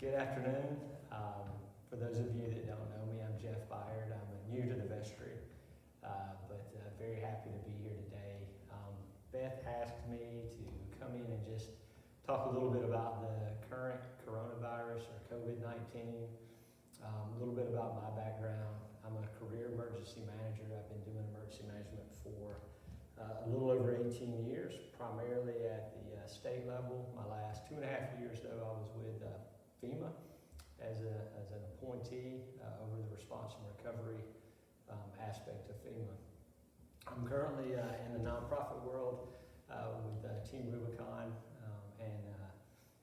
Good afternoon. For those of you that don't know me, I'm Jeff Byard. I'm new to the Vestry, but very happy to be here today. Beth asked me to come in and just talk a little bit about the current coronavirus or COVID-19, a little bit about my background. I'm a career emergency manager. I've been doing emergency management for a little over 18 years, primarily at the state level. My last 2.5 years, though, I was with FEMA as an appointee over the response and recovery aspect of FEMA. I'm currently in the nonprofit world with Team Rubicon, and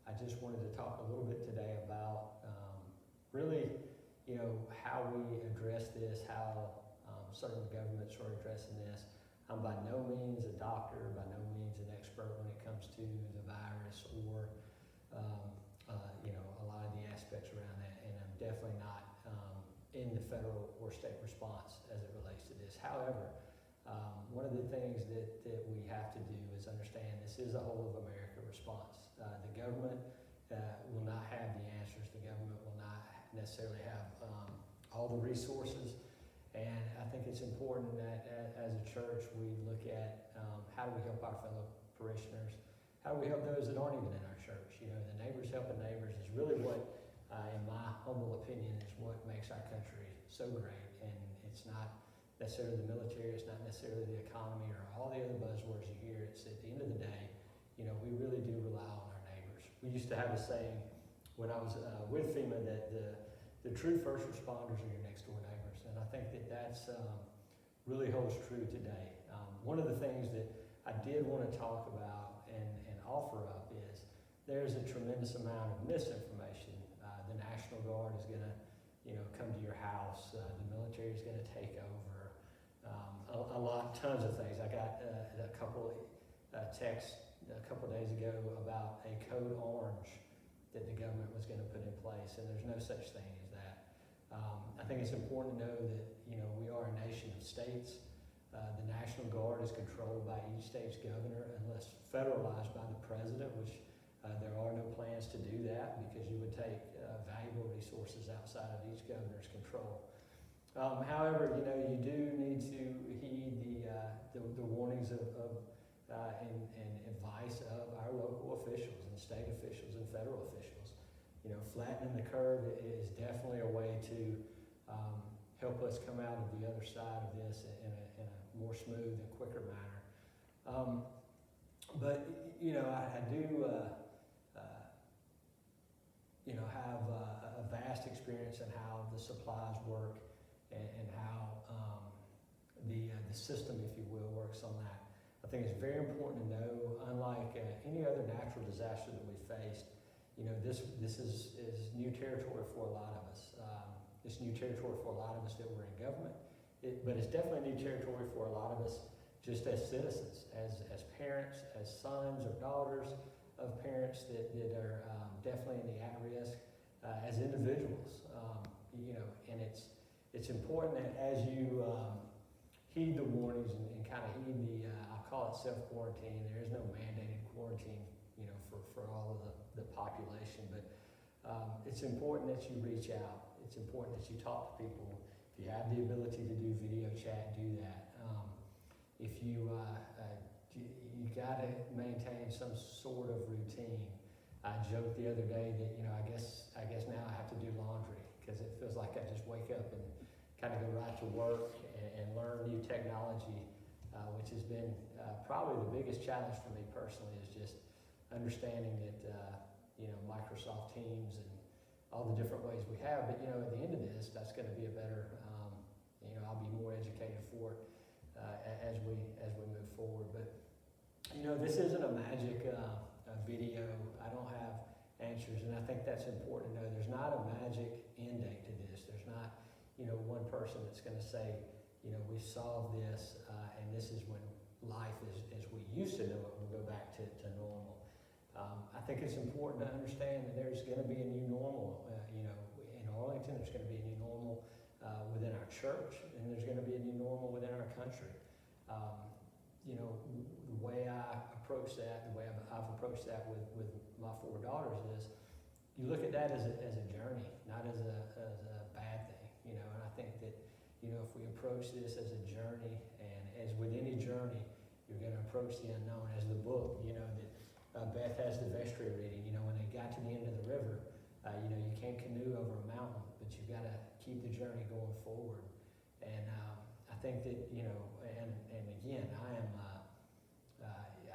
I just wanted to talk a little bit today about really, how we address this, how certain governments are addressing this. I'm by no means a doctor, by no means an expert when it comes to the virus or a lot of the aspects around that, and I'm definitely not in the federal or state response as it relates to this. However, one of the things that we have to do is understand this is a whole of America response. The government will not have the answers. The government will not necessarily have all the resources. And I think it's important that as a church we look at how do we help our fellow parishioners, how do we help those that aren't even in our church. The neighbors helping neighbors is really what, in my humble opinion, is what makes our country so great. And it's not necessarily the military, it's not necessarily the economy or all the other buzzwords you hear. It's at the end of the day, we really do rely on our neighbors. We used to have a saying when I was with FEMA that the true first responders are your next door neighbors. And I think that's really holds true today. One of the things that I did want to talk about and offer up is there's a tremendous amount of misinformation. The National Guard is going to, come to your house. The military is going to take over. Tons of things. I got a couple texts a couple of days ago about a code orange that the government was going to put in place, and there's no such thing as that. I think it's important to know that, we are a nation of states. The National Guard is controlled by each state's governor unless federalized by the president, which there are no plans to do that because you would take valuable resources outside of each governor's control. However, you do need to heed the warnings and advice of our local officials and state officials and federal officials. Flattening the curve is definitely a way to help us come out of the other side of this in a more smooth and quicker manner. But I do have a vast experience in how the supplies work and how the system, if you will, works on that. I think it's very important to know, unlike any other natural disaster that we faced, this is new territory for a lot of us. It's new territory for a lot of us that were in government, but it's definitely new territory for a lot of us just as citizens, as parents, as sons or daughters of parents that are definitely in the at-risk, as individuals. And it's important that as you heed the warnings and kind of heed the, I call it self-quarantine. There is no mandated quarantine, for all of the population, but it's important that you reach out. It's important that you talk to people. If you have the ability to do video chat, do that. If you got to maintain some sort of routine. I joked the other day that I guess now I have to do laundry because it feels like I just wake up and kind of go right to work and learn new technology, which has been probably the biggest challenge for me personally, is just understanding that Microsoft Teams and all the different ways we have. But at the end of this, that's going to be a better. I'll be more educated for it as we move forward. But this isn't a magic video. I don't have answers, and I think that's important to know. There's not a magic end date to this. There's not one person that's going to say we solved this and this is when life is as we used to know it will go back to normal. I think it's important to understand that there's going to be a new normal. In Arlington, there's going to be a new normal within our church, and there's going to be a new normal within our country. The way I approach that, the way I've approached that with my 4 daughters is, you look at that as a journey, not as a bad thing, you know. And I think that, you know, if we approach this as a journey, and as with any journey, you're going to approach the unknown. As the book, you know, that Beth has the Vestry reading, you know, when they got to the end of the river, you know, you can't canoe over a mountain, but you've got to keep the journey going forward. And I think that, you know, and again, I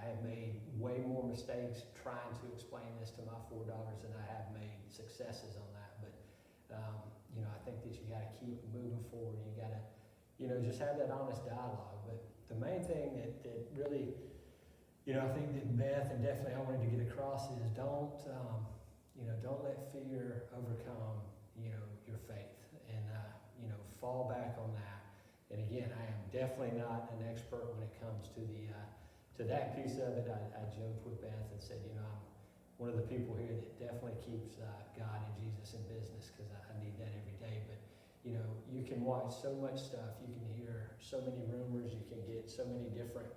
have made way more mistakes trying to explain this to my 4 daughters than I have made successes on that. But, you know, I think that you got to keep moving forward. You got to, you know, just have that honest dialogue. But the main thing that really, you know, I think that Beth and definitely I wanted to get across is don't let fear overcome, you know, your faith, and, you know, fall back on that. And again, I am definitely not an expert when it comes to to that piece of it. I joked with Beth and said, you know, I'm one of the people here that definitely keeps God and Jesus in business, because I need that every day. But, you know, you can watch so much stuff, you can hear so many rumors, you can get so many different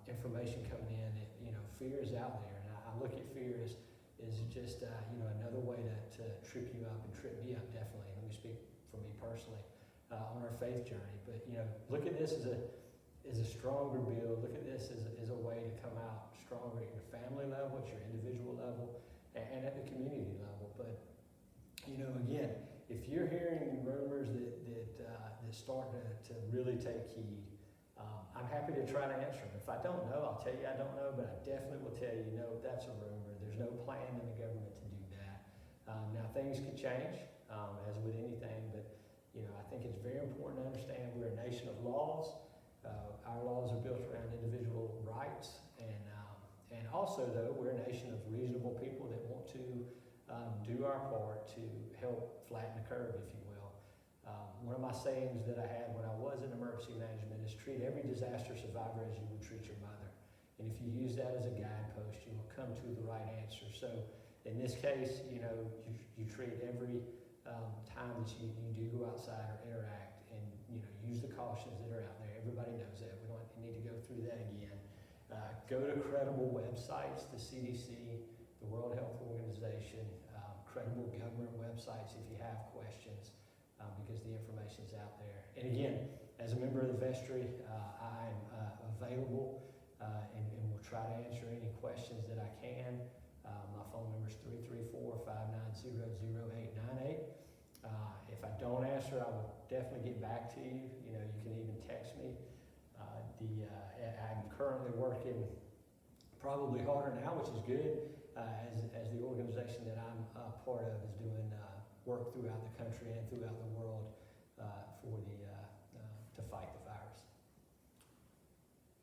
information coming in. That, you know, fear is out there, and I look at fear as just you know, another way to trip you up and trip me up. Definitely, let me speak for me personally on our faith journey. But, you know, look at this as a stronger build. Look at this as a way to come out stronger at your family level, at your individual level, and at the community level. But, you know, again, if you're hearing rumors that start to really take heed, I'm happy to try to answer them. If I don't know, I'll tell you I don't know, but I definitely will tell you, no, that's a rumor. There's no plan in the government to do that. Now, things could change, as with anything, but, you know, I think it's very important to understand we're a nation of laws. Our laws are built around individual rights, and also, though, we're a nation of reasonable people that want to do our part to help flatten the curve, if you will. One of my sayings that I had when I was in emergency management is treat every disaster survivor as you would treat your mother. And if you use that as a guidepost, you will come to the right answer. So in this case, you know, you treat every time that you do go outside or interact, and, you know, use the cautions that are out there. Everybody knows that. We don't need to go through that again. Go to credible websites, the CDC, the World Health Organization, credible government websites if you have questions, because the information's out there. And again, as a member of the Vestry, I'm available and will try to answer any questions that I can. My phone number is 334-590-0898. If I don't answer, I will definitely get back to you. You know, you can even text me. I'm currently working probably harder now, which is good, as the organization that I'm part of is doing work throughout the country and throughout the world for the